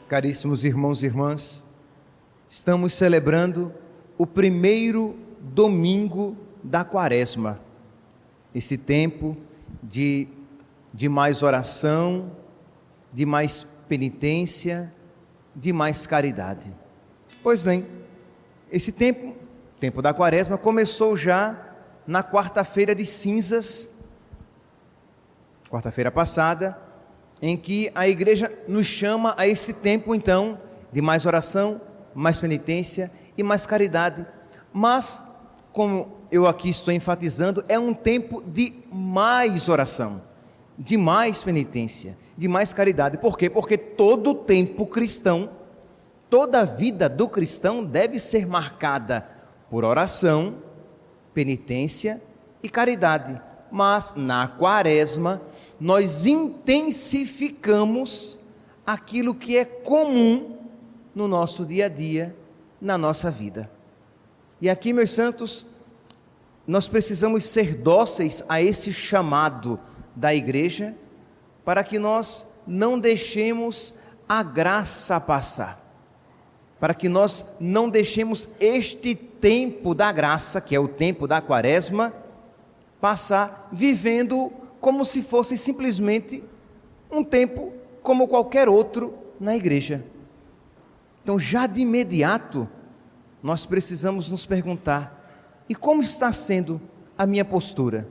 caríssimos irmãos e irmãs, estamos celebrando o primeiro domingo da Quaresma, esse tempo de mais oração, de mais penitência, de mais caridade. Pois bem, esse tempo da Quaresma, começou já na quarta-feira de cinzas, quarta-feira passada, em que a igreja nos chama a esse tempo então de mais oração, mais penitência e mais caridade. Mas, como eu aqui estou enfatizando, é um tempo de mais oração, de mais penitência, de mais caridade. Por quê? Porque todo o tempo cristão, toda a vida do cristão deve ser marcada por oração, penitência e caridade. Mas na Quaresma nós intensificamos aquilo que é comum no nosso dia a dia, na nossa vida. E aqui, meus santos, nós precisamos ser dóceis a esse chamado da igreja, para que nós não deixemos a graça passar, para que nós não deixemos este tempo da graça, que é o tempo da Quaresma, passar vivendo como se fosse simplesmente um tempo como qualquer outro na igreja. Então, já de imediato, nós precisamos nos perguntar: e como está sendo a minha postura?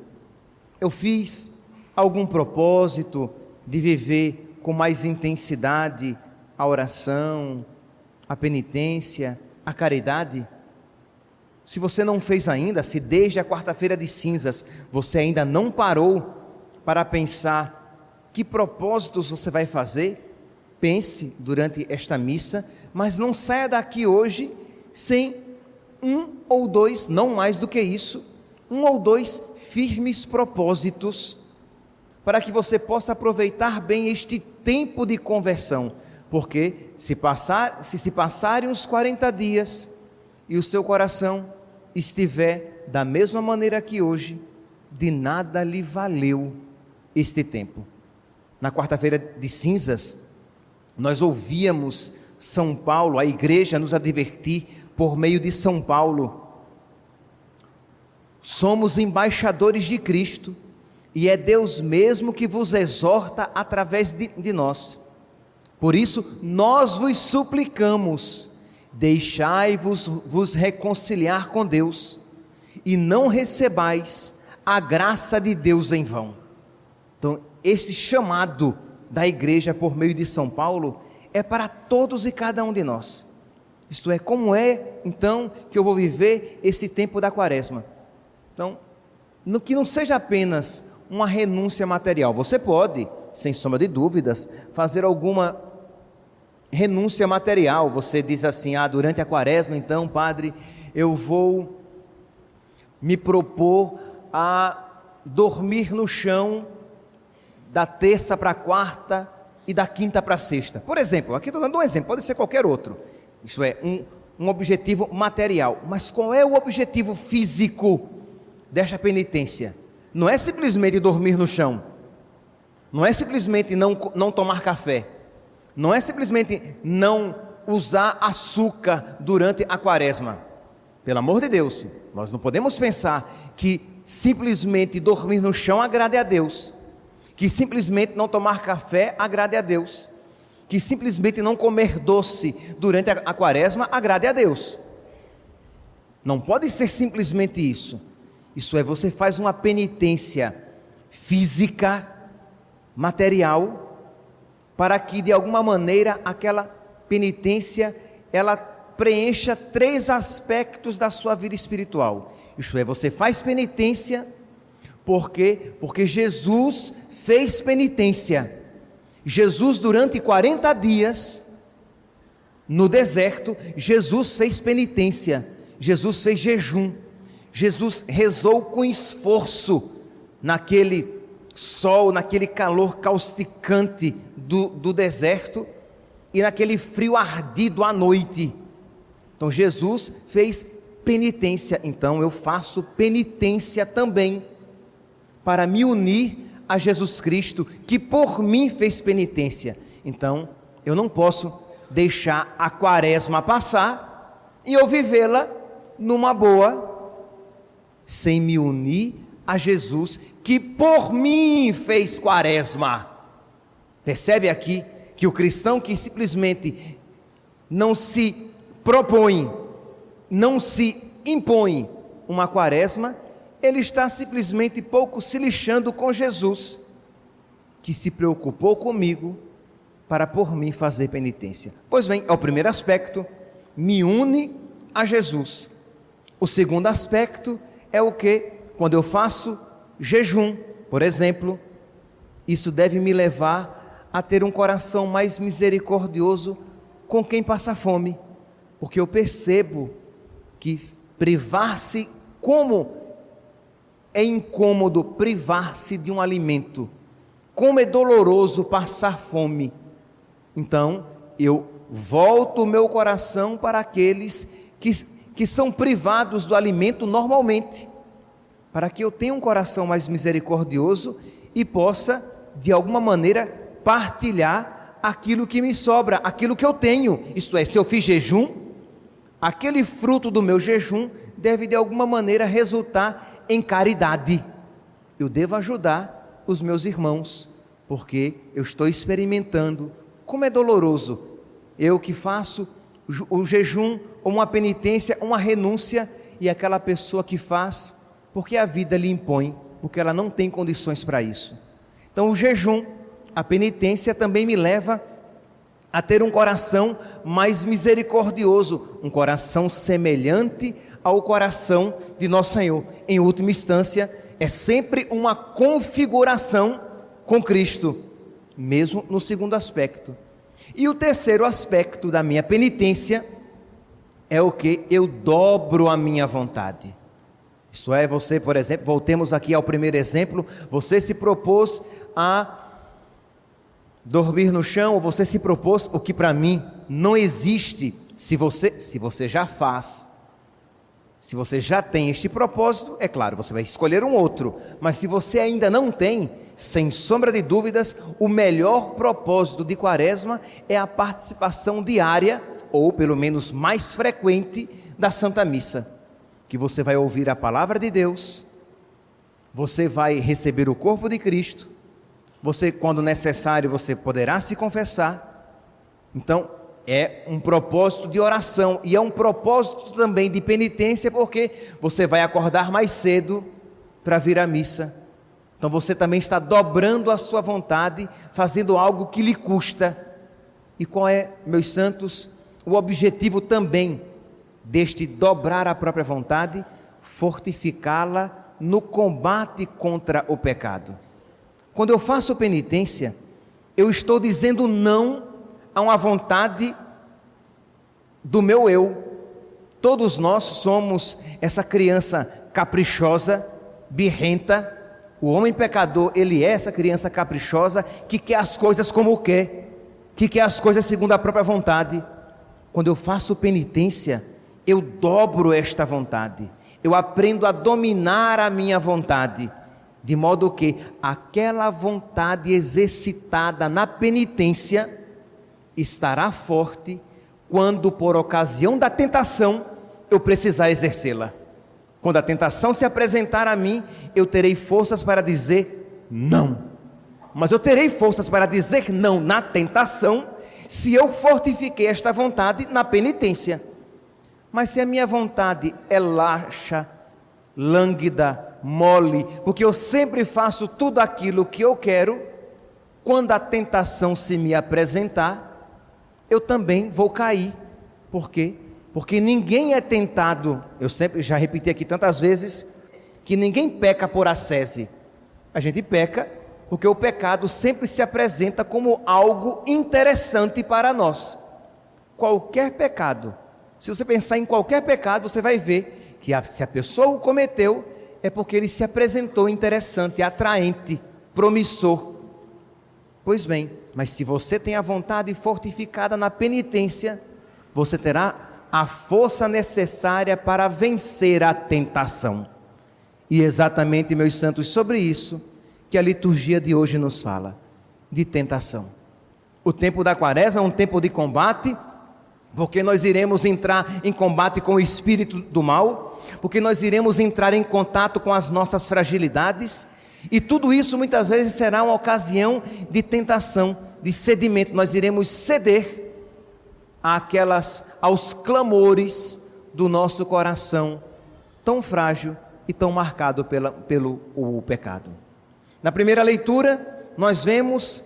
Eu fiz algum propósito de viver com mais intensidade a oração, a penitência, a caridade? Se você não fez ainda, se desde a quarta-feira de cinzas você ainda não parou para pensar que propósitos você vai fazer, pense durante esta missa, mas não saia daqui hoje sem um ou dois, não mais do que isso, um ou dois firmes propósitos, para que você possa aproveitar bem este tempo de conversão, porque se passarem uns 40 dias e o seu coração estiver da mesma maneira que hoje, de nada lhe valeu este tempo. Na quarta-feira de cinzas, nós ouvíamos São Paulo, a igreja, nos advertir por meio de São Paulo: somos embaixadores de Cristo, e é Deus mesmo que vos exorta através de nós. Por isso, nós vos suplicamos, deixai-vos reconciliar com Deus, e não recebais a graça de Deus em vão. Então, este chamado da igreja por meio de São Paulo é para todos e cada um de nós. Isto é, como é então que eu vou viver esse tempo da Quaresma? Então, que não seja apenas uma renúncia material. Você pode, sem sombra de dúvidas, fazer alguma renúncia material. Você diz assim: durante a Quaresma, então, padre, eu vou me propor a dormir no chão da terça para a quarta e da quinta para a sexta. Por exemplo, aqui estou dando um exemplo, pode ser qualquer outro. Isso é um objetivo material. Mas qual é o objetivo físico desta penitência? Não é simplesmente dormir no chão, não é simplesmente não tomar café, não é simplesmente não usar açúcar durante a Quaresma. Pelo amor de Deus, nós não podemos pensar que simplesmente dormir no chão agrade a Deus, que simplesmente não tomar café agrade a Deus, que simplesmente não comer doce durante a Quaresma agrade a Deus. Não pode ser simplesmente isso. Isso é, você faz uma penitência física, material, para que de alguma maneira aquela penitência ela preencha 3 aspectos da sua vida espiritual. Isto é, você faz penitência porque Jesus fez penitência. Jesus, durante 40 dias no deserto, Jesus fez penitência, Jesus fez jejum, Jesus rezou com esforço naquele sol, naquele calor causticante do deserto e naquele frio ardido à noite. Então Jesus fez penitência. Então eu faço penitência também, para me unir a Jesus Cristo, que por mim fez penitência. Então eu não posso deixar a quaresma passar e eu vivê-la numa boa, sem me unir a Jesus, que por mim fez quaresma. Percebe aqui que o cristão que simplesmente não se propõe, não se impõe uma quaresma, ele está simplesmente pouco se lixando com Jesus, que se preocupou comigo para por mim fazer penitência. Pois bem, é o primeiro aspecto, me une a Jesus. O segundo aspecto é o que? Quando eu faço jejum, por exemplo, isso deve me levar a ter um coração mais misericordioso com quem passa fome, porque eu percebo que privar-se, como é incômodo privar-se de um alimento, como é doloroso passar fome. Então, eu volto o meu coração para aqueles que são privados do alimento normalmente, para que eu tenha um coração mais misericordioso e possa, de alguma maneira, partilhar aquilo que me sobra, aquilo que eu tenho. Isto é, se eu fiz jejum, aquele fruto do meu jejum deve de alguma maneira resultar em caridade. Eu devo ajudar os meus irmãos, porque eu estou experimentando como é doloroso eu que faço o jejum, ou uma penitência, uma renúncia, e aquela pessoa que faz porque a vida lhe impõe, porque ela não tem condições para isso. Então o jejum, a penitência também me leva a ter um coração mais misericordioso, um coração semelhante ao coração de Nosso Senhor. Em última instância, é sempre uma configuração com Cristo, mesmo no segundo aspecto. E o terceiro aspecto da minha penitência é o que? Eu dobro a minha vontade. Isto é, você, por exemplo, voltemos aqui ao primeiro exemplo, você se propôs a dormir no chão, ou você se propôs, o que para mim não existe, se você já faz, se você já tem este propósito, é claro, você vai escolher um outro, mas se você ainda não tem, sem sombra de dúvidas, o melhor propósito de quaresma é a participação diária, ou pelo menos mais frequente, da Santa Missa, que você vai ouvir a palavra de Deus, você vai receber o corpo de Cristo, você, quando necessário, você poderá se confessar. Então, é um propósito de oração, e é um propósito também de penitência, porque você vai acordar mais cedo para vir à missa. Então você também está dobrando a sua vontade, fazendo algo que lhe custa. E qual é, meus santos, o objetivo também deste dobrar a própria vontade? Fortificá-la no combate contra o pecado. Quando eu faço penitência, eu estou dizendo não a uma vontade do meu eu. Todos nós somos essa criança caprichosa, birrenta. O homem pecador, ele é essa criança caprichosa que quer as coisas como quer, que quer as coisas segundo a própria vontade. Quando eu faço penitência, eu dobro esta vontade, eu aprendo a dominar a minha vontade, de modo que aquela vontade exercitada na penitência estará forte quando, por ocasião da tentação, eu precisar exercê-la. Quando a tentação se apresentar a mim, eu terei forças para dizer não. Mas eu terei forças para dizer não na tentação, se eu fortifiquei esta vontade na penitência. Mas se a minha vontade é laxa, lânguida, mole, porque eu sempre faço tudo aquilo que eu quero, quando a tentação se me apresentar, eu também vou cair. Por quê? Porque ninguém é tentado, eu sempre já repeti aqui tantas vezes, que ninguém peca por ascese. A gente peca porque o pecado sempre se apresenta como algo interessante para nós. Qualquer pecado, se você pensar em qualquer pecado, você vai ver que se a pessoa o cometeu, é porque ele se apresentou interessante, atraente, promissor. Pois bem, mas se você tem a vontade fortificada na penitência, você terá a força necessária para vencer a tentação. E exatamente, meus santos, sobre isso que a liturgia de hoje nos fala, de tentação. O tempo da quaresma é um tempo de combate porque nós iremos entrar em combate com o espírito do mal, porque nós iremos entrar em contato com as nossas fragilidades, e tudo isso muitas vezes será uma ocasião de tentação, de cedimento. Nós iremos ceder aos clamores do nosso coração, tão frágil e tão marcado pelo pecado. Na primeira leitura, nós vemos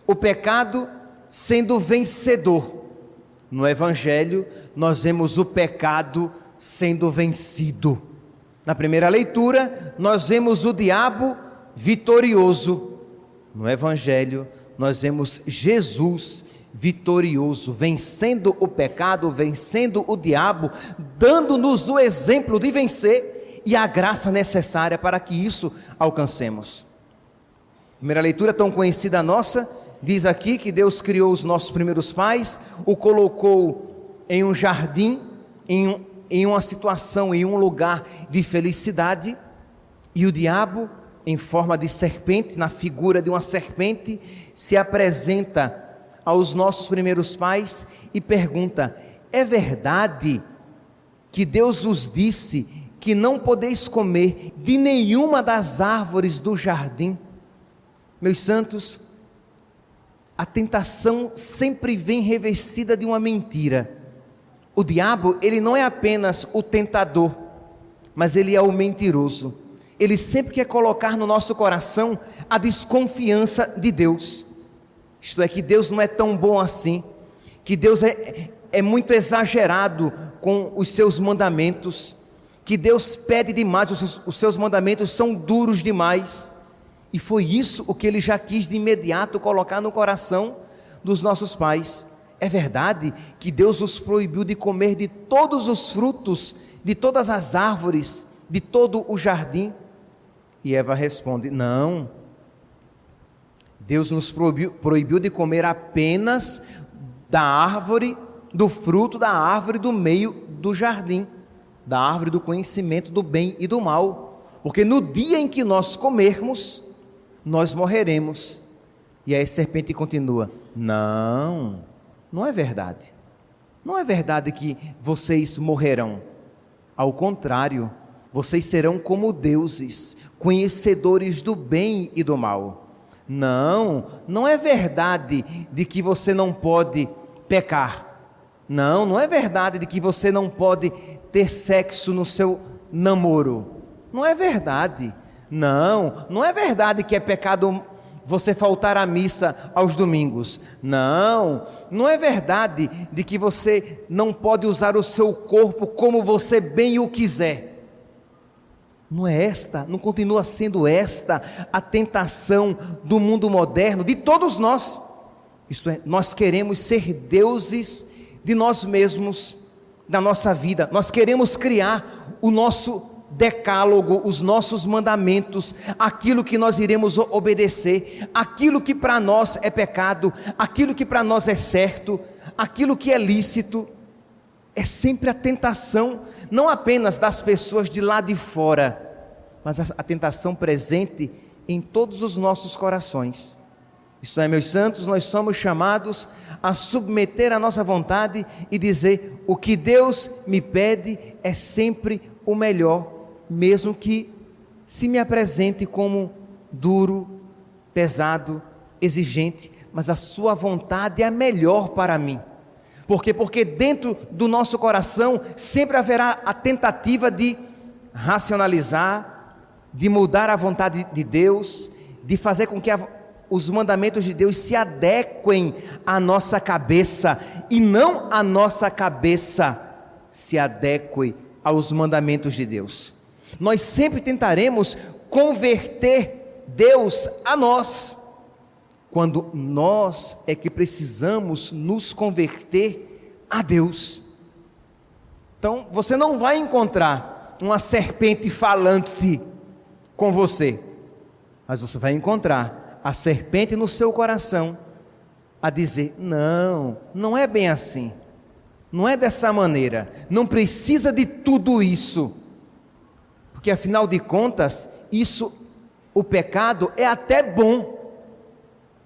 o pecado sendo vencedor. No Evangelho, nós vemos o pecado sendo vencido. Na primeira leitura, nós vemos o diabo vitorioso. No Evangelho, nós vemos Jesus vitorioso, vencendo o pecado, vencendo o diabo, dando-nos o exemplo de vencer e a graça necessária para que isso alcancemos. Primeira leitura tão conhecida nossa, diz aqui que Deus criou os nossos primeiros pais, o colocou em um jardim, em uma situação, em um lugar de felicidade, e o diabo, em forma de serpente, na figura de uma serpente, se apresenta aos nossos primeiros pais e pergunta: é verdade que Deus vos disse que não podeis comer de nenhuma das árvores do jardim? Meus santos, a tentação sempre vem revestida de uma mentira. O diabo, ele não é apenas o tentador, mas ele é o mentiroso. Ele sempre quer colocar no nosso coração a desconfiança de Deus. Isto é, que Deus não é tão bom assim, que Deus é muito exagerado com os seus mandamentos, que Deus pede demais, os seus mandamentos são duros demais. E foi isso o que ele já quis de imediato colocar no coração dos nossos pais. É verdade que Deus os proibiu de comer de todos os frutos, de todas as árvores, de todo o jardim? E Eva responde: não, Deus nos proibiu de comer apenas da árvore, do fruto da árvore do meio do jardim, da árvore do conhecimento do bem e do mal, porque no dia em que nós comermos, nós morreremos. E aí a serpente continua: não, não é verdade. Não é verdade que vocês morrerão. Ao contrário, vocês serão como deuses, conhecedores do bem e do mal. Não, não é verdade de que você não pode pecar. Não, não é verdade de que você não pode ter sexo no seu namoro. Não é verdade. Não, não é verdade que é pecado você faltar à missa aos domingos. Não, não é verdade de que você não pode usar o seu corpo como você bem o quiser. Não continua sendo esta a tentação do mundo moderno, de todos nós. Isto é, nós queremos ser deuses de nós mesmos, da nossa vida. Nós queremos criar o nosso decálogo, os nossos mandamentos, aquilo que nós iremos obedecer, aquilo que para nós é pecado, aquilo que para nós é certo, aquilo que é lícito. É sempre a tentação, não apenas das pessoas de lá de fora, mas a tentação presente em todos os nossos corações. Isto é, meus santos, nós somos chamados a submeter a nossa vontade e dizer: o que Deus me pede é sempre o melhor, mesmo que se me apresente como duro, pesado, exigente, mas a sua vontade é a melhor para mim. Por quê? Porque dentro do nosso coração sempre haverá a tentativa de racionalizar, de mudar a vontade de Deus, de fazer com que os mandamentos de Deus se adequem à nossa cabeça, e não a nossa cabeça se adeque aos mandamentos de Deus. Nós sempre tentaremos converter Deus a nós, quando nós é que precisamos nos converter a Deus. Então, você não vai encontrar uma serpente falante com você, mas você vai encontrar a serpente no seu coração a dizer: não, não é bem assim, não é dessa maneira, não precisa de tudo isso, porque afinal de contas, o pecado é até bom,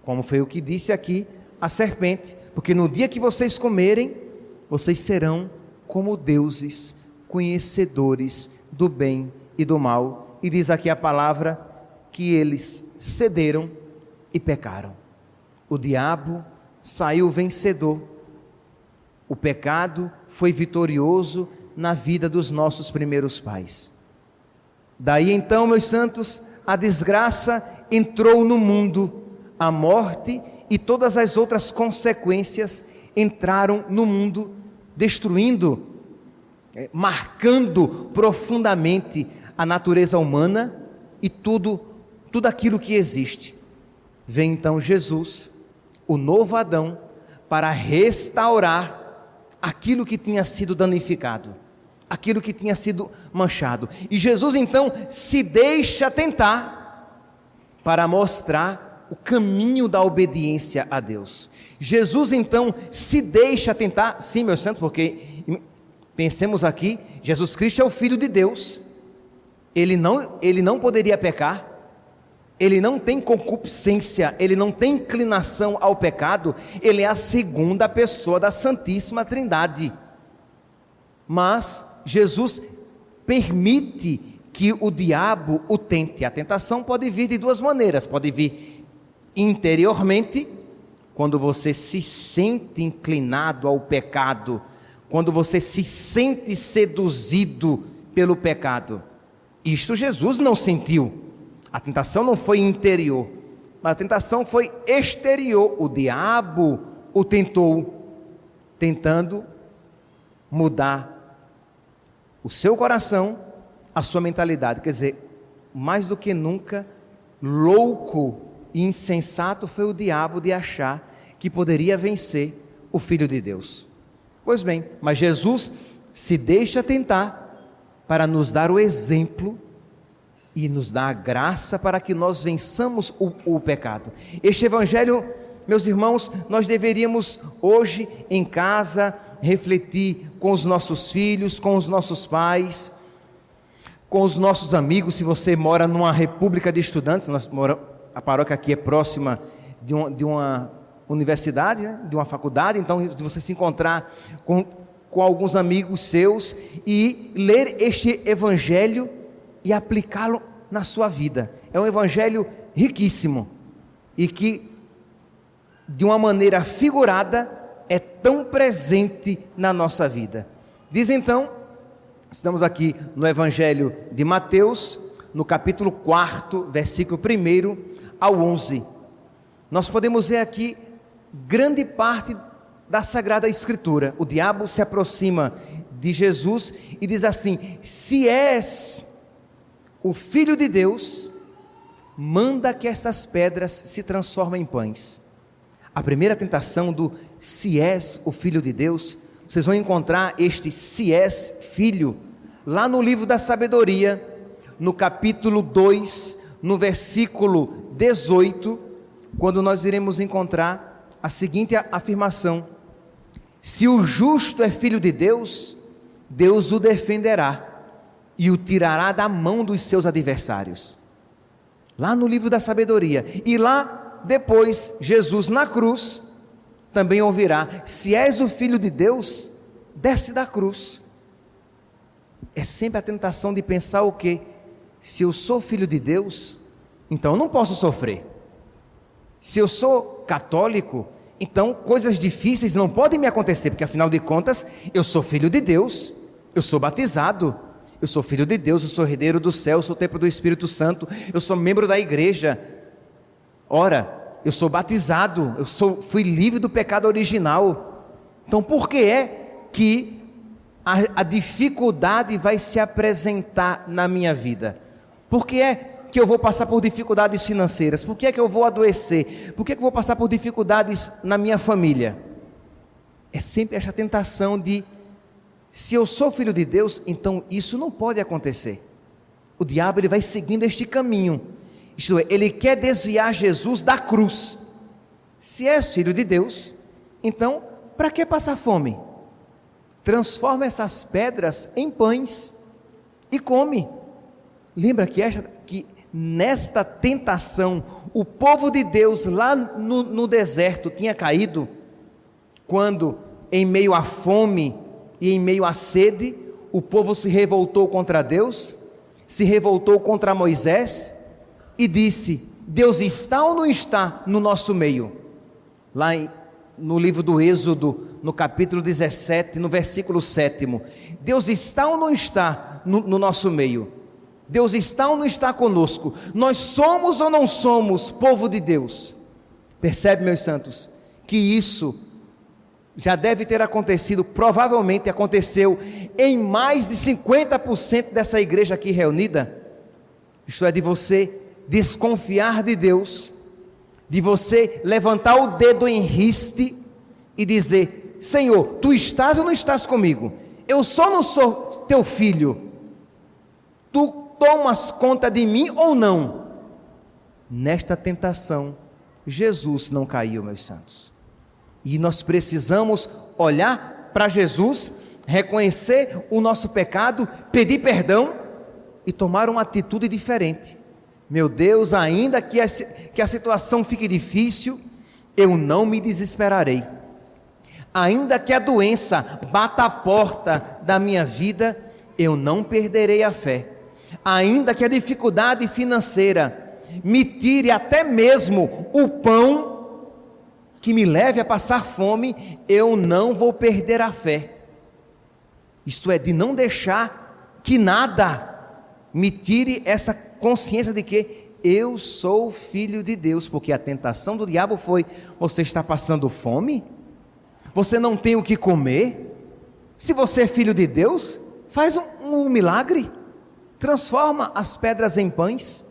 como foi o que disse aqui a serpente, porque no dia que vocês comerem, vocês serão como deuses, conhecedores do bem e do mal. E diz aqui a palavra que eles cederam e pecaram. O diabo saiu vencedor. O pecado foi vitorioso na vida dos nossos primeiros pais. Daí então, meus santos, a desgraça entrou no mundo, a morte e todas as outras consequências entraram no mundo, destruindo, marcando profundamente a natureza humana e tudo aquilo que existe. Vem então Jesus, o novo Adão, para restaurar aquilo que tinha sido danificado, aquilo que tinha sido manchado. E Jesus então se deixa tentar para mostrar o caminho da obediência a Deus. Jesus então se deixa tentar, sim, meus santos, porque pensemos aqui, Jesus Cristo é o Filho de Deus, ele não poderia pecar, ele não tem concupiscência, ele não tem inclinação ao pecado, ele é a segunda pessoa da Santíssima Trindade. Mas Jesus permite que o diabo o tente. A tentação pode vir de duas maneiras, pode vir interiormente, quando você se sente inclinado ao pecado, quando você se sente seduzido pelo pecado. Isto Jesus não sentiu. A tentação não foi interior, mas a tentação foi exterior. O diabo o tentou, tentando mudar o seu coração, a sua mentalidade. Quer dizer, mais do que nunca, louco e insensato foi o diabo de achar que poderia vencer o Filho de Deus. Pois bem, mas Jesus se deixa tentar para nos dar o exemplo e nos dá a graça para que nós vençamos o pecado. Este evangelho, meus irmãos, nós deveríamos hoje em casa refletir com os nossos filhos, com os nossos pais, com os nossos amigos. Se você mora numa república de estudantes, a paróquia aqui é próxima de uma universidade, né? De uma faculdade, então se você se encontrar com alguns amigos seus e ler este evangelho e aplicá-lo na sua vida. É um evangelho riquíssimo e que, de uma maneira figurada, é tão presente na nossa vida. Diz então, estamos aqui no evangelho de Mateus, no capítulo 4, versículo 1 ao 11. Nós podemos ver aqui grande parte da Sagrada Escritura. O diabo se aproxima de Jesus e diz assim: se és o Filho de Deus, manda que estas pedras se transformem em pães. A primeira tentação do se és o Filho de Deus, vocês vão encontrar este se és filho, lá no livro da sabedoria, no capítulo 2, no versículo 18, quando nós iremos encontrar a seguinte afirmação: se o justo é filho de Deus, Deus o defenderá e o tirará da mão dos seus adversários. Lá no livro da sabedoria. E lá depois, Jesus na cruz também ouvirá: se és o Filho de Deus, desce da cruz. É sempre a tentação de pensar o quê? Se eu sou filho de Deus, então eu não posso sofrer. Se eu sou católico, então coisas difíceis não podem me acontecer, porque afinal de contas, eu sou filho de Deus, eu sou batizado, eu sou filho de Deus, eu sou herdeiro do céu, eu sou templo do Espírito Santo, eu sou membro da igreja. Ora, eu sou batizado, fui livre do pecado original. Então por que é que a dificuldade vai se apresentar na minha vida? Por que é que eu vou passar por dificuldades financeiras? Por que é que eu vou adoecer? Por que é que eu vou passar por dificuldades na minha família? É sempre essa tentação de: se eu sou filho de Deus, então isso não pode acontecer. O diabo ele vai seguindo este caminho, isto é, ele quer desviar Jesus da cruz. Se és filho de Deus, então para que passar fome? Transforma essas pedras em pães e come. Lembra que nesta tentação, o povo de Deus lá no deserto tinha caído, quando em meio à fome e em meio à sede, o povo se revoltou contra Deus, se revoltou contra Moisés e disse: Deus está ou não está no nosso meio? Lá no livro do Êxodo, no capítulo 17, no versículo 7, Deus está ou não está no nosso meio? Deus está ou não está conosco? Nós somos ou não somos povo de Deus? Percebe, meus santos, que isso já deve ter acontecido, provavelmente aconteceu em mais de 50% dessa igreja aqui reunida. Isto é, de você desconfiar de Deus, de você levantar o dedo em riste e dizer: Senhor, Tu estás ou não estás comigo? Eu só não sou Teu filho, Tu tomas conta de mim ou não? Nesta tentação, Jesus não caiu, meus santos. E nós precisamos olhar para Jesus, reconhecer o nosso pecado, pedir perdão e tomar uma atitude diferente. Meu Deus, ainda que a situação fique difícil, eu não me desesperarei. Ainda que a doença bata a porta da minha vida, eu não perderei a fé. Ainda que a dificuldade financeira me tire até mesmo o pão, que me leve a passar fome, eu não vou perder a fé. Isto é, de não deixar que nada me tire essa consciência de que eu sou filho de Deus, porque a tentação do diabo foi: você está passando fome? Você não tem o que comer? Se você é filho de Deus, faz um milagre, transforma as pedras em pães.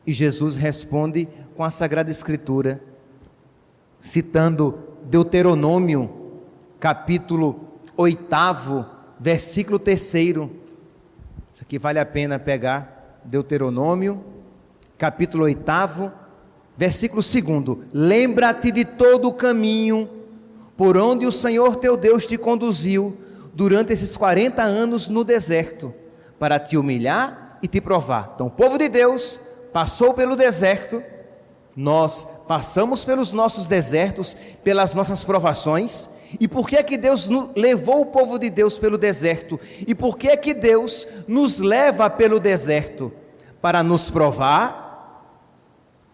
E Jesus responde com a Sagrada Escritura, citando Deuteronômio, capítulo 8, versículo 3. Isso aqui vale a pena pegar. Deuteronômio, capítulo 8, versículo 2: lembra-te de todo o caminho por onde o Senhor teu Deus te conduziu durante esses 40 anos no deserto, para te humilhar e te provar. Então o povo de Deus passou pelo deserto. Nós passamos pelos nossos desertos, pelas nossas provações. E por que é que Deus levou o povo de Deus pelo deserto? E por que é que Deus nos leva pelo deserto? Para nos provar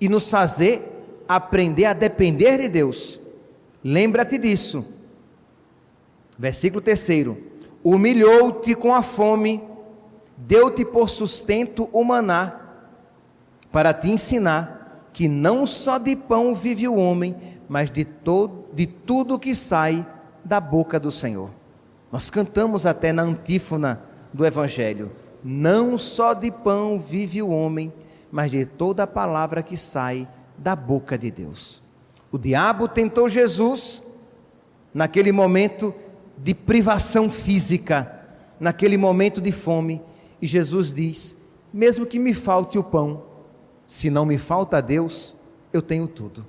e nos fazer aprender a depender de Deus. Lembra-te disso. Versículo 3: humilhou-te com a fome, deu-te por sustento o maná, para te ensinar que não só de pão vive o homem, mas de tudo que sai da boca do Senhor. Nós cantamos até na antífona do Evangelho: não só de pão vive o homem, mas de toda a palavra que sai da boca de Deus. O diabo tentou Jesus naquele momento de privação física, naquele momento de fome, e Jesus diz: mesmo que me falte o pão, se não me falta Deus, eu tenho tudo,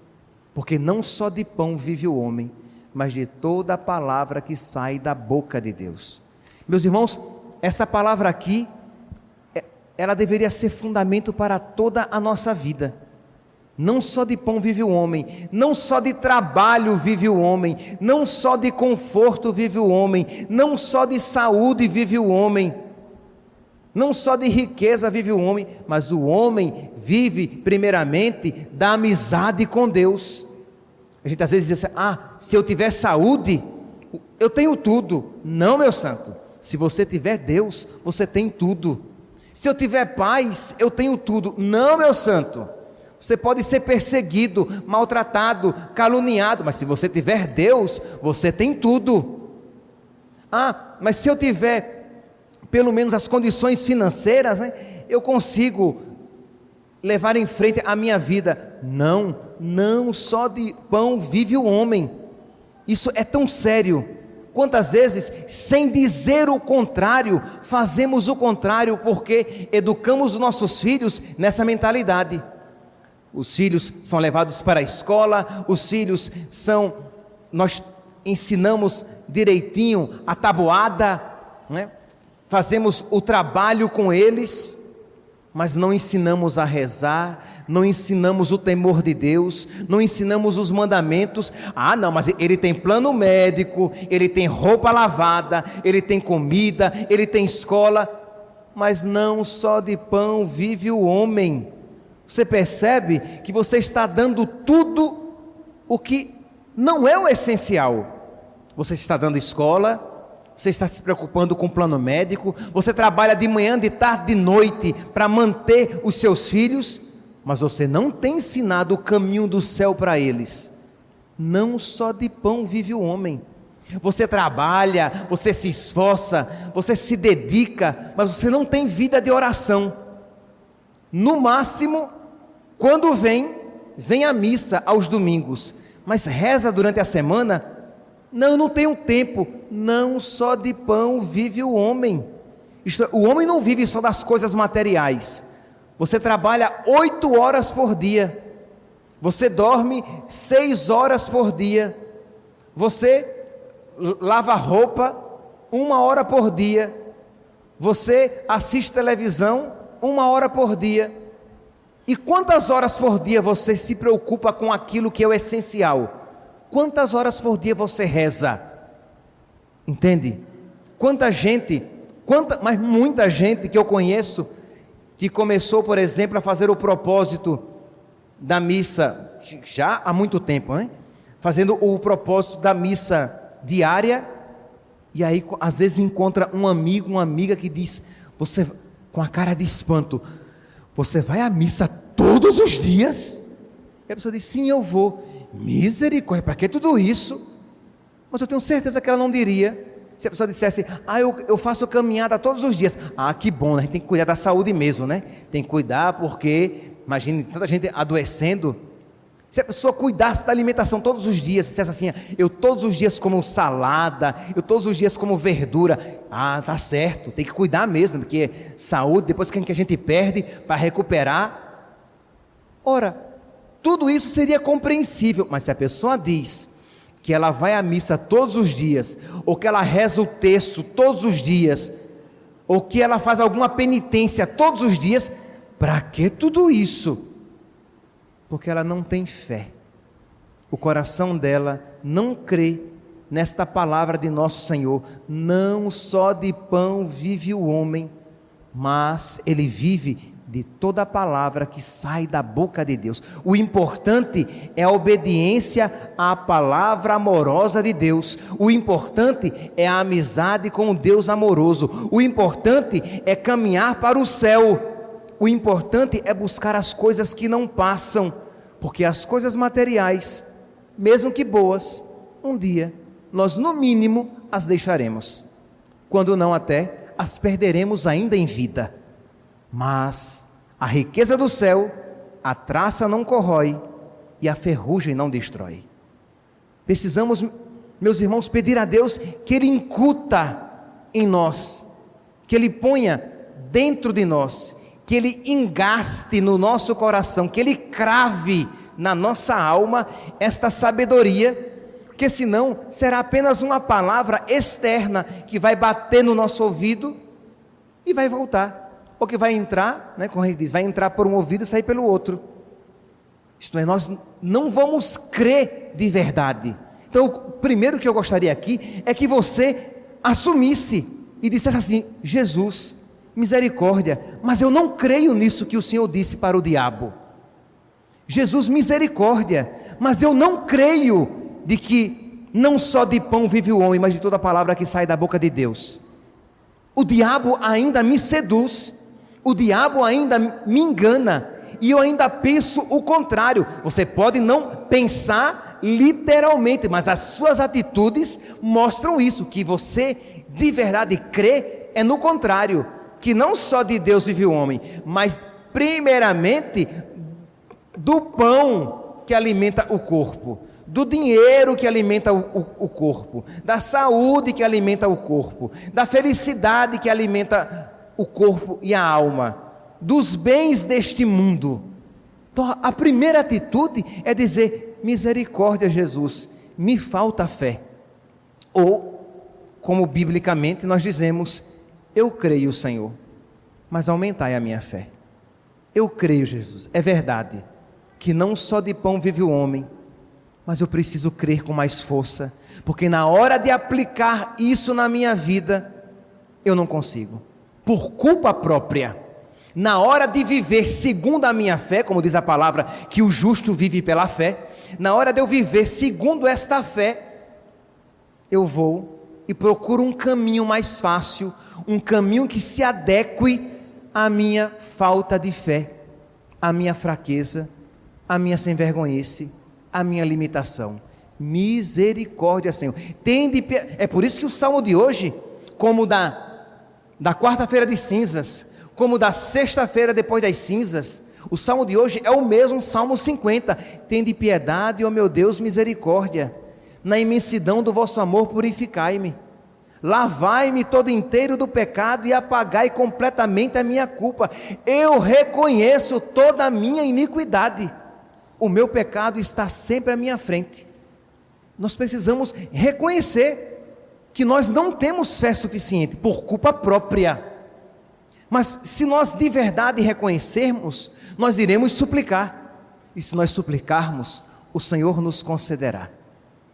porque não só de pão vive o homem, mas de toda a palavra que sai da boca de Deus. Meus irmãos, essa palavra aqui, ela deveria ser fundamento para toda a nossa vida. Não só de pão vive o homem, não só de trabalho vive o homem, não só de conforto vive o homem, não só de saúde vive o homem, não só de riqueza vive o homem, mas o homem vive primeiramente da amizade com Deus. A gente às vezes diz assim: se eu tiver saúde, eu tenho tudo. Não, meu santo, se você tiver Deus, você tem tudo. Se eu tiver paz, eu tenho tudo. Não, meu santo, você pode ser perseguido, maltratado, caluniado, mas se você tiver Deus, você tem tudo. Mas se eu tiver pelo menos as condições financeiras, eu consigo levar em frente a minha vida. Não só de pão vive o homem. Isso é tão sério. Quantas vezes, sem dizer o contrário, fazemos o contrário, porque educamos os nossos filhos nessa mentalidade. Os filhos são levados para a escola, os filhos nós ensinamos direitinho a tabuada, fazemos o trabalho com eles, mas não ensinamos a rezar, não ensinamos o temor de Deus, não ensinamos os mandamentos. Ah, não, mas ele tem plano médico, ele tem roupa lavada, ele tem comida, ele tem escola, mas não só de pão vive o homem. Você percebe que você está dando tudo o que não é o essencial. Você está dando escola, você está se preocupando com o plano médico, você trabalha de manhã, de tarde, de noite para manter os seus filhos, mas você não tem ensinado o caminho do céu para eles. Não só de pão vive o homem. Você trabalha, você se esforça, você se dedica, mas você não tem vida de oração. No máximo, quando vem à missa aos domingos, mas reza durante a semana. Não, eu não tenho tempo. Não só de pão vive o homem. O homem não vive só das coisas materiais. Você trabalha 8 horas por dia. Você dorme 6 horas por dia. Você lava roupa 1 hora por dia. Você assiste televisão 1 hora por dia. E quantas horas por dia você se preocupa com aquilo que é o essencial? Quantas horas por dia você reza? Entende? Mas muita gente que eu conheço, que começou, por exemplo, a fazer o propósito da missa, já há muito tempo, né? Fazendo o propósito da missa diária, e aí às vezes encontra um amigo, uma amiga que diz, você, com a cara de espanto, você vai à missa todos os dias? E a pessoa diz, sim, eu vou. Misericórdia, para que tudo isso? Mas eu tenho certeza que ela não diria, se a pessoa dissesse, eu faço caminhada todos os dias. Que bom, né? A gente tem que cuidar da saúde mesmo, né? Tem que cuidar porque, imagine, tanta gente adoecendo. Se a pessoa cuidasse da alimentação todos os dias, dissesse assim, eu todos os dias como salada, eu todos os dias como verdura, tá certo, tem que cuidar mesmo, porque saúde, depois que a gente perde para recuperar. Ora, tudo isso seria compreensível, mas se a pessoa diz que ela vai à missa todos os dias, ou que ela reza o terço todos os dias, ou que ela faz alguma penitência todos os dias, para que tudo isso? Porque ela não tem fé. O coração dela não crê nesta palavra de nosso Senhor. Não só de pão vive o homem, mas ele vive de toda a palavra que sai da boca de Deus. O importante é a obediência à palavra amorosa de Deus. O importante é a amizade com o Deus amoroso. O importante é caminhar para o céu. O importante é buscar as coisas que não passam, porque as coisas materiais, mesmo que boas, um dia nós no mínimo as deixaremos, quando não até as perderemos ainda em vida. Mas a riqueza do céu, a traça não corrói e a ferrugem não destrói. Precisamos, meus irmãos, pedir a Deus que Ele incuta em nós, que Ele ponha dentro de nós, que Ele engaste no nosso coração, que Ele crave na nossa alma esta sabedoria, porque senão será apenas uma palavra externa que vai bater no nosso ouvido e vai voltar. Ou que vai entrar, né, como ele diz, vai entrar por um ouvido e sair pelo outro. Isto é, nós não vamos crer de verdade. Então, o primeiro que eu gostaria aqui é que você assumisse e dissesse assim: Jesus, misericórdia, mas eu não creio nisso que o Senhor disse para o diabo. Jesus, misericórdia, mas eu não creio de que não só de pão vive o homem, mas de toda palavra que sai da boca de Deus. O diabo ainda me seduz, o diabo ainda me engana, e eu ainda penso o contrário. Você pode não pensar literalmente, mas as suas atitudes mostram isso, que você de verdade crê é no contrário, que não só de Deus vive o homem, mas primeiramente do pão que alimenta o corpo, do dinheiro que alimenta o corpo, da saúde que alimenta o corpo, da felicidade que alimenta o corpo e a alma, dos bens deste mundo. Então, a primeira atitude é dizer: misericórdia, Jesus, me falta fé. Ou, como biblicamente nós dizemos, eu creio, Senhor, mas aumentai a minha fé. Eu creio, Jesus, é verdade, que não só de pão vive o homem, mas eu preciso crer com mais força, porque na hora de aplicar isso na minha vida, eu não consigo, por culpa própria. Na hora de viver segundo a minha fé, como diz a palavra, que o justo vive pela fé, na hora de eu viver segundo esta fé, eu vou e procuro um caminho mais fácil, um caminho que se adeque à minha falta de fé, à minha fraqueza, à minha sem-vergonhice, à minha limitação. Misericórdia, Senhor. É por isso que o salmo de hoje, como da quarta-feira de cinzas, como da sexta-feira depois das cinzas, o salmo de hoje é o mesmo Salmo 50. Tende piedade, ó meu Deus, misericórdia. Na imensidão do vosso amor purificai-me. Lavai-me todo inteiro do pecado e apagai completamente a minha culpa. Eu reconheço toda a minha iniquidade. O meu pecado está sempre à minha frente. Nós precisamos reconhecer que nós não temos fé suficiente por culpa própria. Mas se nós de verdade reconhecermos, nós iremos suplicar. E se nós suplicarmos, o Senhor nos concederá.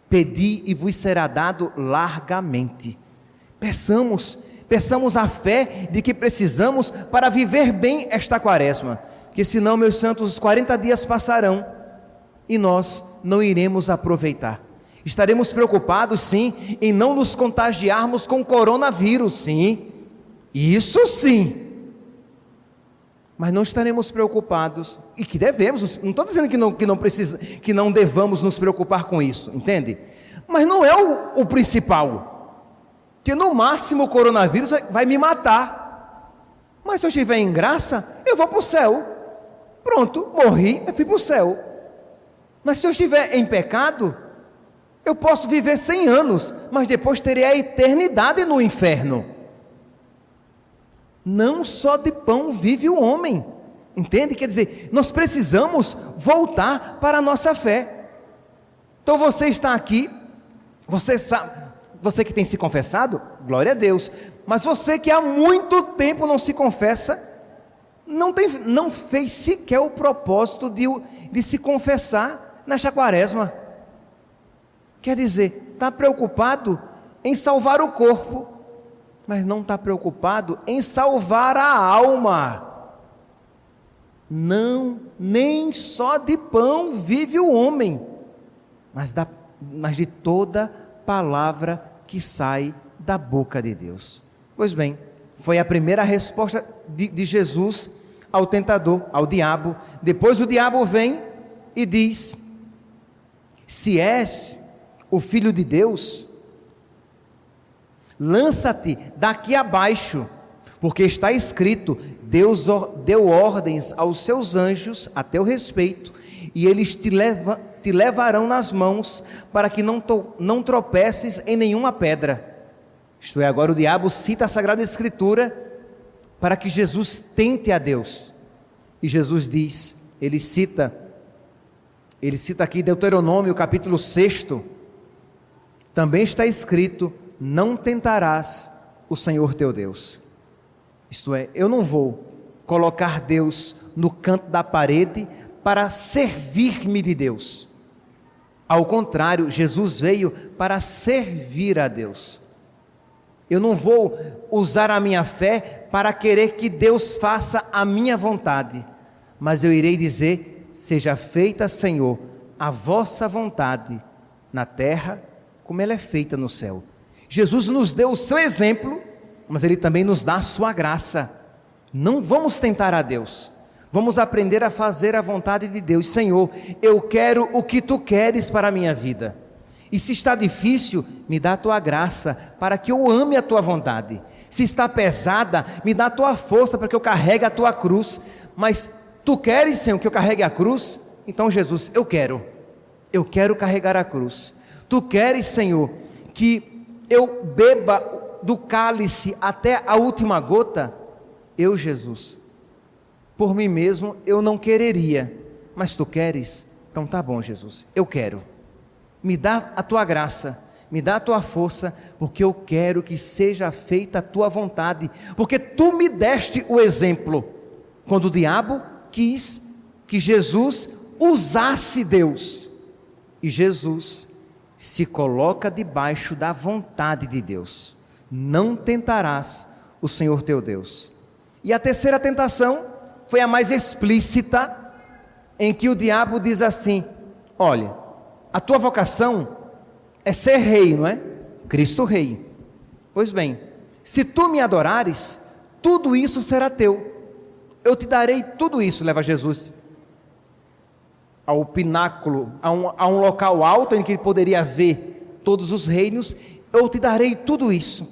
Pedi e vos será dado largamente. Peçamos a fé de que precisamos para viver bem esta quaresma. Porque senão, meus santos, os 40 dias passarão e nós não iremos aproveitar. Estaremos preocupados, sim, em não nos contagiarmos com coronavírus, sim. Isso sim. Mas não estaremos preocupados, e que devemos, não estou dizendo que não devamos nos preocupar com isso, entende? Mas não é o principal, que no máximo o coronavírus vai me matar, mas se eu estiver em graça, eu vou para o céu, pronto, morri, eu fui para o céu. Mas se eu estiver em pecado, eu posso viver 100 anos, mas depois terei a eternidade no inferno. Não só de pão vive o homem, entende? Quer dizer, nós precisamos voltar para a nossa fé. Então você está aqui, você sabe, você que tem se confessado, glória a Deus, mas você que há muito tempo não se confessa, não fez sequer o propósito de se confessar nesta quaresma. Quer dizer, está preocupado em salvar o corpo, mas não está preocupado em salvar a alma. Não, nem só de pão vive o homem, mas de toda palavra que sai da boca de Deus. Pois bem, foi a primeira resposta de Jesus ao tentador, ao diabo. Depois o diabo vem e diz: se és o Filho de Deus, lança-te daqui abaixo, porque está escrito: Deus deu ordens aos seus anjos a teu respeito, e eles te levarão nas mãos, para que não tropeces em nenhuma pedra. Isto é, agora o diabo cita a Sagrada Escritura, para que Jesus tente a Deus. E Jesus diz, ele cita aqui Deuteronômio capítulo 6, também está escrito: não tentarás o Senhor teu Deus. Isto é, eu não vou colocar Deus no canto da parede para servir-me de Deus. Ao contrário, Jesus veio para servir a Deus. Eu não vou usar a minha fé para querer que Deus faça a minha vontade, mas eu irei dizer: seja feita, Senhor, a vossa vontade na terra, como ela é feita no céu. Jesus nos deu o seu exemplo, mas Ele também nos dá a sua graça. Não vamos tentar a Deus, vamos aprender a fazer a vontade de Deus. Senhor, eu quero o que Tu queres para a minha vida, e se está difícil, me dá a Tua graça, para que eu ame a Tua vontade. Se está pesada, me dá a Tua força, para que eu carregue a Tua cruz. Mas Tu queres, Senhor, que eu carregue a cruz? Então, Jesus, eu quero carregar a cruz. Tu queres, Senhor, que eu beba do cálice até a última gota? Eu, Jesus, por mim mesmo eu não quereria, mas Tu queres? Então tá bom, Jesus, eu quero. Me dá a Tua graça, me dá a Tua força, porque eu quero que seja feita a Tua vontade, porque Tu me deste o exemplo. Quando o diabo quis que Jesus usasse Deus. E Jesus se coloca debaixo da vontade de Deus. Não tentarás o Senhor teu Deus. E a terceira tentação foi a mais explícita, em que o diabo diz assim: olha, a tua vocação é ser rei, não é? Cristo rei. Pois bem, se tu me adorares, tudo isso será teu. Eu te darei tudo isso. Leva Jesus ao pináculo, a um local alto em que ele poderia ver todos os reinos. Eu te darei tudo isso.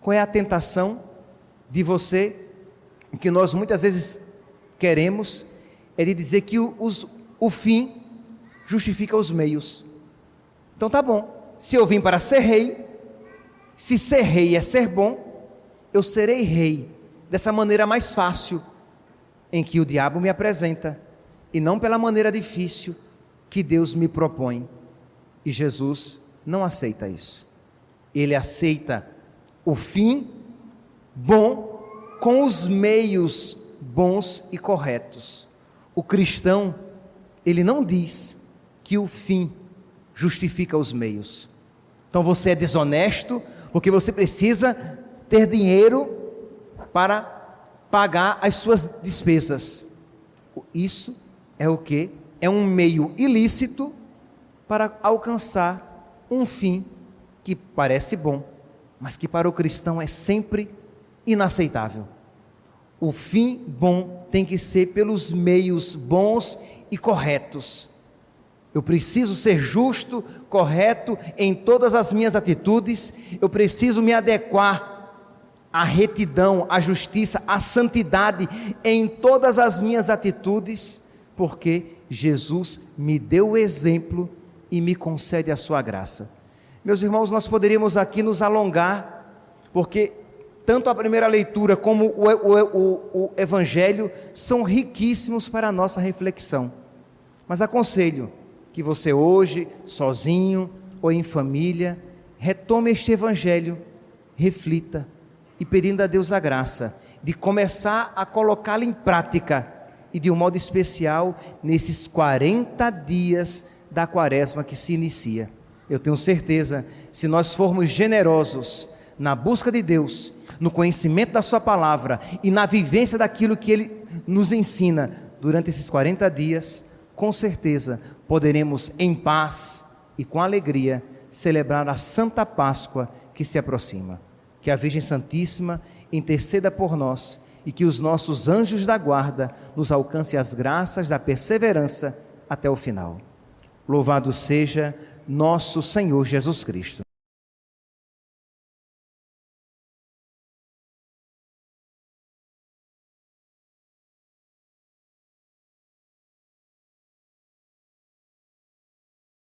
Qual é a tentação de você, que nós muitas vezes queremos, é de dizer que o fim justifica os meios. Então tá bom, se eu vim para ser rei, se ser rei é ser bom, eu serei rei dessa maneira mais fácil em que o diabo me apresenta, e não pela maneira difícil que Deus me propõe. E Jesus não aceita isso. Ele aceita o fim bom com os meios bons e corretos. O cristão, ele não diz que o fim justifica os meios. Então você é desonesto porque você precisa ter dinheiro para pagar as suas despesas. Isso é o quê? É um meio ilícito para alcançar um fim que parece bom, mas que para o cristão é sempre inaceitável. O fim bom tem que ser pelos meios bons e corretos. Eu preciso ser justo, correto em todas as minhas atitudes. Eu preciso me adequar à retidão, à justiça, à santidade em todas as minhas atitudes, porque Jesus me deu o exemplo e me concede a sua graça. Meus irmãos, nós poderíamos aqui nos alongar, porque tanto a primeira leitura como o Evangelho são riquíssimos para a nossa reflexão. Mas aconselho que você hoje, sozinho ou em família, retome este Evangelho, reflita e pedindo a Deus a graça de começar a colocá-lo em prática, e de um modo especial nesses 40 dias da quaresma que se inicia. Eu tenho certeza, se nós formos generosos na busca de Deus, no conhecimento da sua palavra e na vivência daquilo que Ele nos ensina durante esses 40 dias, com certeza poderemos em paz e com alegria celebrar a Santa Páscoa que se aproxima. Que a Virgem Santíssima interceda por nós e que os nossos anjos da guarda nos alcancem as graças da perseverança até o final. Louvado seja nosso Senhor Jesus Cristo.